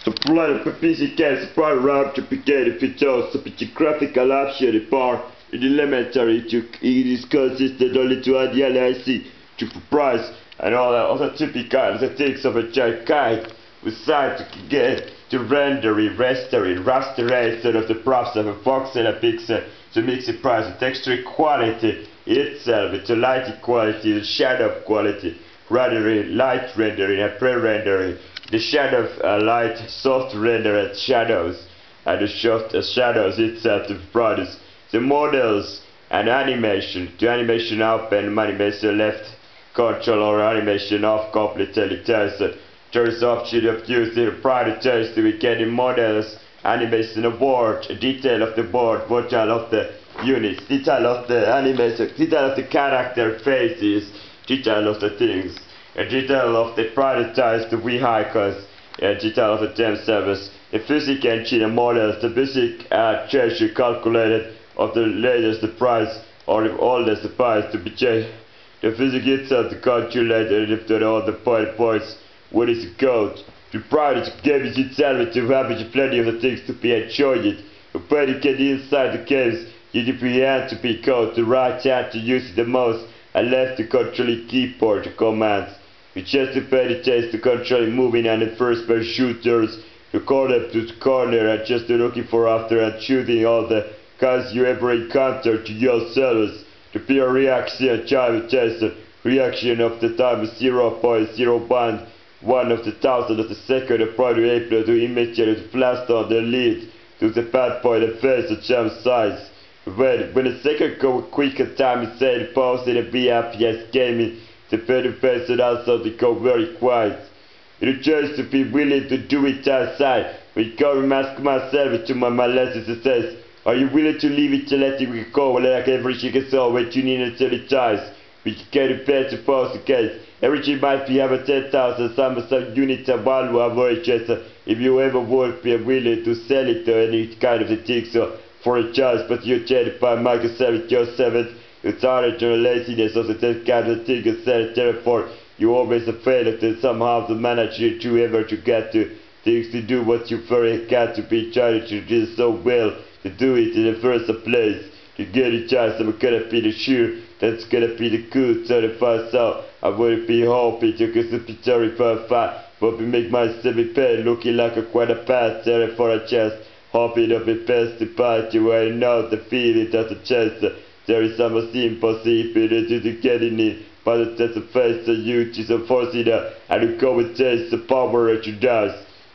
The plan of physical spiral to begin the features of the graphical option the bar in the elementary to it is consistent only to add the LIC to price and all the other typical the things of a giant kite we start to get the rendering, rasterization of the props of a voxel and a pixel to mix the price, the texture quality itself, the lighting quality, the shadow quality, rendering, light rendering and pre-rendering, the shadow light, soft render and shadows, and the shadows itself to produce, the models and animation, the animation up and animation left control or animation off completely turns off to the using the product test we get the models, animation of board, detail of the board, detail of the units, detail of the animation, detail of the character faces, detail of the things, detail of the productized vehicles, detail of the themselves, the physics engine models, the basic change calculated of the latest the price or the oldest the price to be changed. The physics itself to calculate and if all the points what is the code? The product game is itself to have plenty of the things to be enjoyed. The predicate inside the games you depend to be code the right hand to use it the most and left to control the keyboard commands. We just the predicate to control moving and the first person shooters to corner to corner and just looking for after and shooting all the guys you ever encounter to yourselves. To be a reaction time test reaction of the time 0.01 1 of the thousand of the second of prior April to immediately blast on the lead to the bad point and face the jump size. When the second go quicker time is said pause in the BFPS gaming, the better person also to go very quiet. It just to be willing to do it outside. We go and ask myself to my lessons and says, are you willing to leave it to let it go like everything is all when you need until it dies? We can get it better to pause the case. Everything might be have a 10,000 some units of value average if you ever would be willing to sell it to any kind of the thing so for a charge, but you change by Michael 7 it's harder to the laziness of the kind of thing and sell it therefore you always fail to somehow to manage to ever to get to things to do what you very got to be trying to do so well to do it in the first place. To get a chance I'm gonna be the sure that's gonna be the good 35 so I will be happy to get the picture for fat but we make myself a pen looking like a quite a pass there for a chest happy to be best to party where I know the feeling that the chest there is some impossibility to get in it but that's a face to you to the force it and to go and taste the power that you does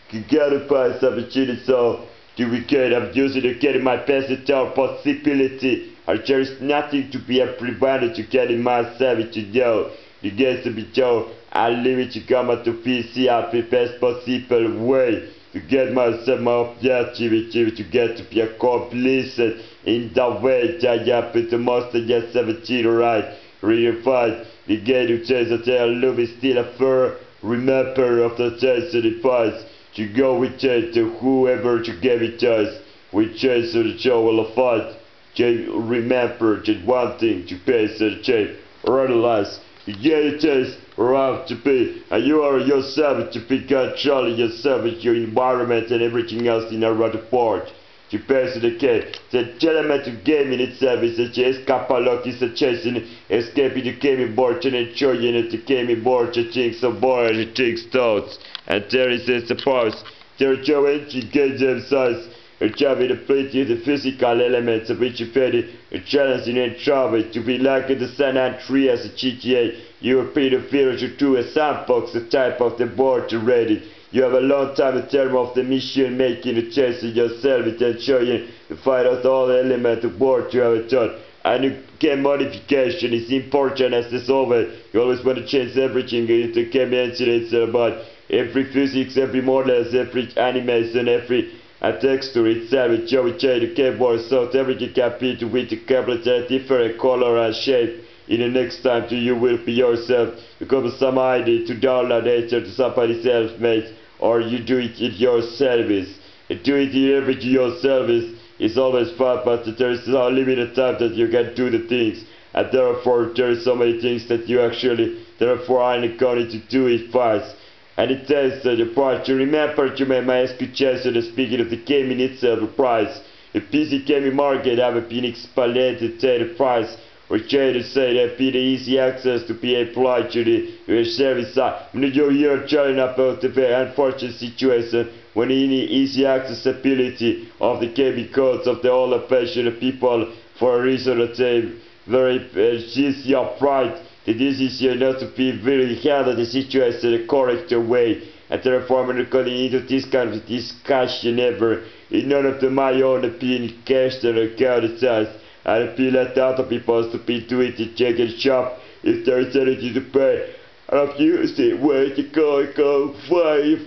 you gotta find some opportunity so do we get I'm using to get my best possibility. There is nothing to be prevented to getting myself to know. You get to be told I leave it to come to PC at the best possible way to get myself my objective to get to be accomplished in the way that I have the most get 17 right. Redefined the game to change the tail loop is still a fair remember of the change to the past. To go with change to whoever to give it choice. We change to the show will fight. Remember just one thing to pay to the change. Realize you get a taste or have to be and you are yourself to be controlling yourself with your environment and everything else in around the board. To pay to the game. The element of gaming itself is a escapalock is a chasing escaping the gaming board and enjoying it the gaming board to think so boring and think thoughts. And there is a suppose there are Joe engine games themselves having the plenty of the physical elements of which you pay a challenging and travel to be like the San Andreas GTA. You repeat a village to a sandbox the type of the board to ready. You have a long time in terms of the mission making the chasing yourself and enjoying to find out all the elements of board you have done. And game modification is important as this over. You always want to change everything into game engine. It's about every physics, every models, every animation, every texture itself. It's how we change the keyboard so everything can be with the complete different color and shape. In the next time to you will be yourself. You come with some idea to download it to somebody else made or you do it in your service. You do it in every your service. It's always fun, but there is no limited time that you can do the things, and therefore there is so many things that you actually, therefore I'm going to do it fast. and it tells the part to remember to make my escuchas the speaking of the game in itself a price. The PC gaming market have been expanded to the price, or try to say that be the easy access to be applied to the service side. When you're here telling about the very unfortunate situation when any easy accessibility of the gaming codes of the older passionate people for a reason that they very easy upright. That this is not to be very handled the situation the correct way, and therefore I'm not going into this kind of discussion ever. In none of my own opinion cast or countersize, and appeal let other people to be doing the check and shop if there is anything to pay. I've used it where you go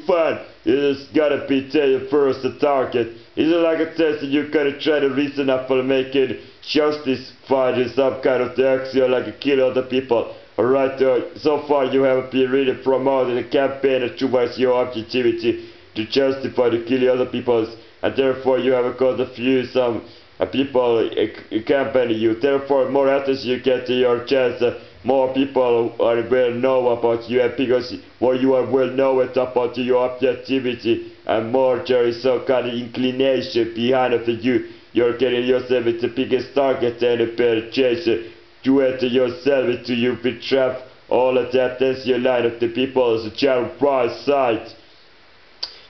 fun. You just gotta be taken first the target. Is it like a test that you're gonna try to reason up and make it justice fight in some kind of the action like a kill other people? Alright, so far you have been really promoting the campaign towards your objectivity to justify the killing other people, and therefore you have got a few some people accompany you. Therefore, more attention you get to your chance, more people are well know about you, and because more you are well known about your objectivity, and more there is some kind of inclination behind of you're getting yourself with the biggest target and a better chance to enter yourself into you betrap all of that as your line of the people's child price side.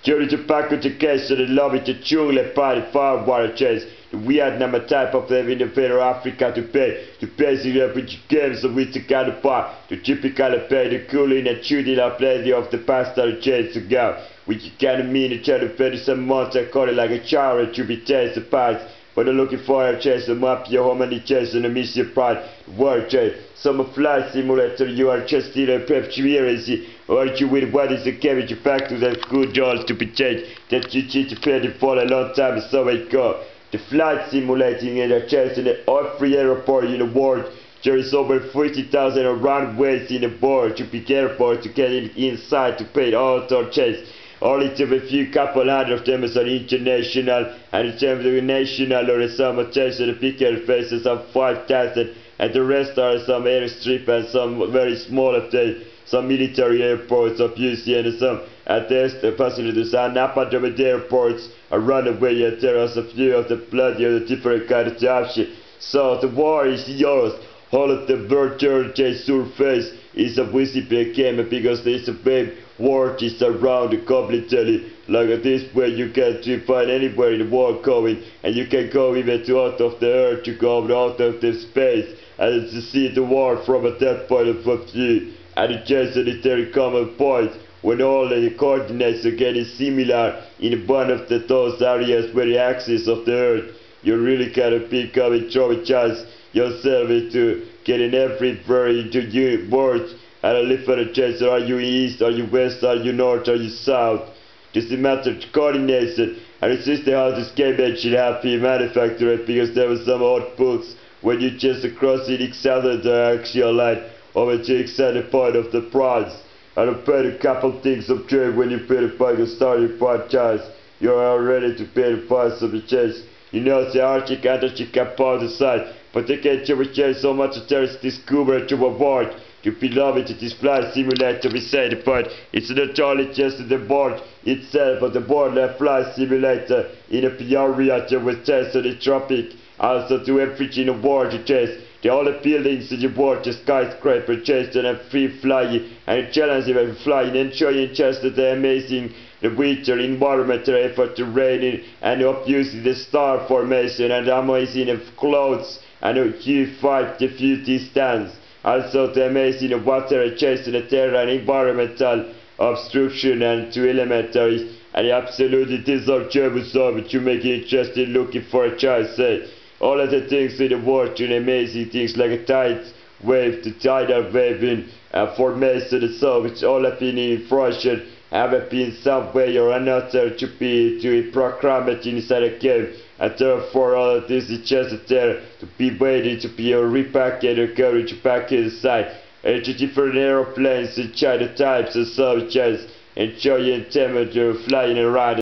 During the pacification and love it the jungle party far water chase. The Vietnam type of them in the Federal Africa to pay with games with the kind of part to typically pay the cooling and shooting up plenty of the pastel chase to go. Which can mean each other pay some months according like a child to be chased past. But they're looking for a chase to map your home and the chase and a mission pride world chase. Some flight simulator you are just in a prep experience or you with what is the carriage back to that good dollars to be changed that you cheat to pay for a long time so it go. The flight simulating and a chase in every airport in the world. There is over 40,000 runways in the world to be careful to get inside to pay all the chase. Only to a few couple hundred of them are international, and in terms of national or some chase the bigger faces of 5,000, and the rest are some airstrip and some very small of them, some military airports of UC and some at the facilities and apartment airports are run away, and there are a few of the bloody of the different kind of options. So the war is yours. All of the virtual surface is a visible game because there is a big world is around completely like this way you can to find anywhere in the world going, and you can go even to out of the earth to go out of the space and to see the world from a that point of view, and it just a common point when all the coordinates are getting similar in one of those areas where the axis of the earth. You really gotta pick up and throw a chance yourself into getting everywhere into your world. And a different chance, are you east, are you west, are you north, are you south? Just a matter of coordination. And it's just how this game should have been manufactured, because there were some odd books when you just cross it exactly the actual line over to exactly point of the price. And I paid a couple things of trade when you pay the price of starting point chance. You're all ready to pay the price of the chase. You know the Arctic and Antarctica part of the side, but they can't change so much that there is discovery to avoid. You beloved it is flight simulator we said, but it's not only just the board itself, but the board and flight simulator in a area that was tested in the tropic, also to everything in the world to test. The only buildings in the world, the skyscraper chased and free flying, and challenging and flying, enjoying just the amazing the winter environmental effort to raining and obviously the star formation and amazing of clouds and a huge fight the few distance. Also the amazing water chasing the terra and environmental obstruction and to elementaries, and absolutely disobservable so to make it interesting looking for a child say. All of the things in the world and amazing things like a tide wave, the tidal wave formation and so which all have been in fruition have been some way or another to programmed inside a game, and therefore all of this is just there to be waiting to be repackaged or carried back inside into different aeroplanes and China types and such as enjoying temperature flying around